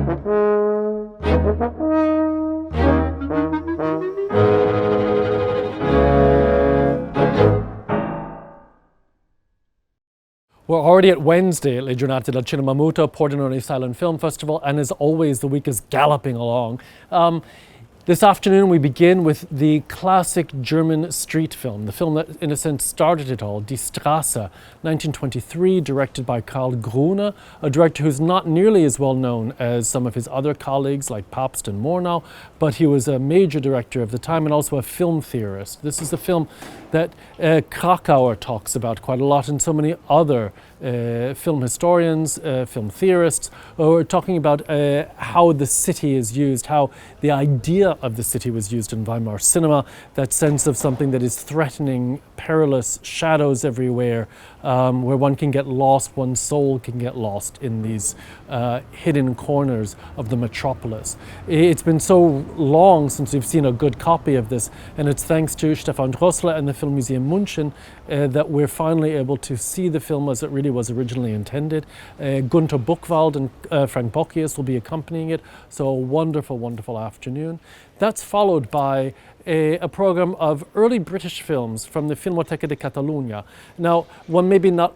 We're already at Wednesday at Le Giornate del Cinema Muto, Pordenone Silent Film Festival, and as always, the week is galloping along. This afternoon we begin with the classic German street film, the film that in a sense started it all, Die Straße, 1923, directed by Karl Gruner, a director who's not nearly as well known as some of his other colleagues like Pabst and Murnau, but he was a major director of the time and also a film theorist. This is a film that Krakauer talks about quite a lot, and so many other film historians, film theorists, who are talking about how the city is used, how the idea of the city was used in Weimar cinema, that sense of something that is threatening, perilous, shadows everywhere, where one can get lost, one's soul can get lost in these hidden corners of the metropolis. It's been so long since we've seen a good copy of this, and it's thanks to Stefan Drossler and the Film Museum München that we're finally able to see the film as it really was originally intended. Gunther Buchwald and Frank Bocchius will be accompanying it, so a wonderful, wonderful afternoon. That's followed by a program of early British films from the Filmoteca de Catalunya. Now, one maybe not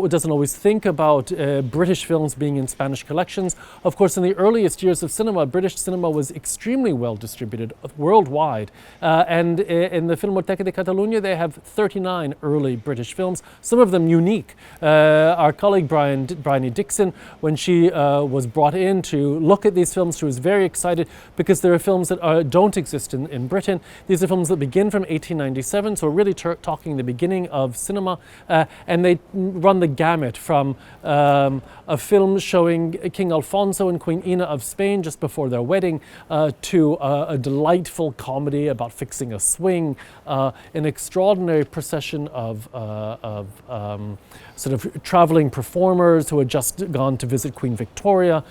doesn't always think about British films being in Spanish collections. Of course, in the earliest years of cinema, British cinema was extremely well distributed worldwide. And in the Filmoteca de Catalunya, they have 39 early British films, some of them unique. Our colleague Bryony Dixon, when she was brought in to look at these films, she was very excited because there are films that don't exist in Britain. These are films that begin from 1897, so we're really talking the beginning of cinema, and they run the gamut from a film showing King Alfonso and Queen Ina of Spain just before their wedding to a delightful comedy about fixing a swing, an extraordinary procession of sort of traveling performers who had just gone to visit Queen Victoria,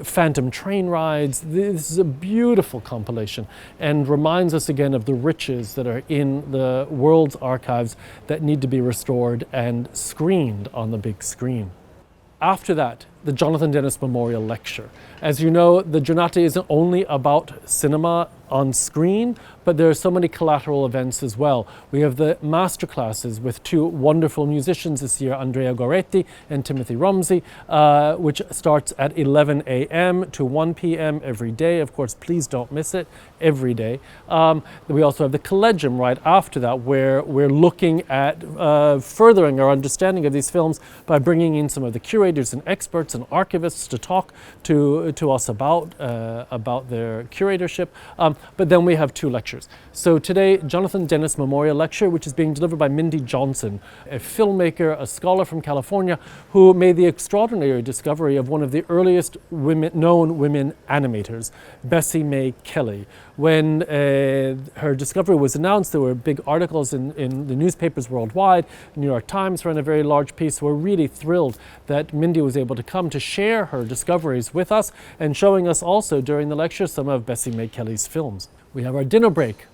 phantom train rides. This is a beautiful compilation and reminds us again of the riches that are in the world's archives that need to be restored and screened on the big screen. After that, the Jonathan Dennis Memorial Lecture. As you know, the Giornate isn't only about cinema on screen, but there are so many collateral events as well. We have the masterclasses with two wonderful musicians this year, Andrea Goretti and Timothy Rumsey, which starts at 11 a.m. to 1 p.m. every day. Of course, please don't miss it, every day. We also have the Collegium right after that, where we're looking at furthering our understanding of these films by bringing in some of the curators and experts and archivists to talk to us about their curatorship. But then we have two lectures. So today, Jonathan Dennis Memorial Lecture, which is being delivered by Mindy Johnson, a filmmaker, a scholar from California, who made the extraordinary discovery of one of the earliest known women animators, Bessie May Kelly. When her discovery was announced, there were big articles in the newspapers worldwide. The New York Times ran a very large piece. We're really thrilled that Mindy was able to come to share her discoveries with us and showing us also during the lecture some of Bessie May Kelly's films. We have our dinner break.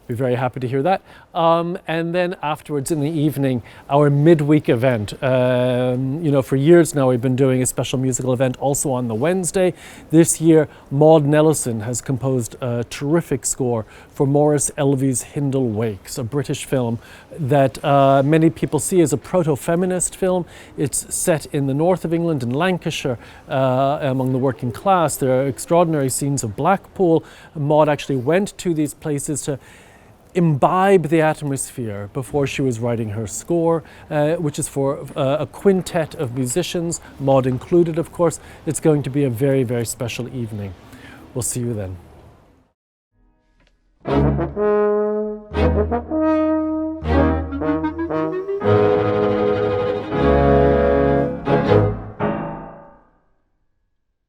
We're very happy to hear that. And then afterwards in the evening, our midweek event. For years now we've been doing a special musical event also on the Wednesday. This year, Maud Nellison has composed a terrific score for Maurice Elvey's Hindle Wakes, a British film that many people see as a proto-feminist film. It's set in the north of England, in Lancashire, among the working class. There are extraordinary scenes of Blackpool. Maud actually went to these places to imbibe the atmosphere before she was writing her score, which is for a quintet of musicians, Maud included, of course. It's going to be a very, very special evening. We'll see you then.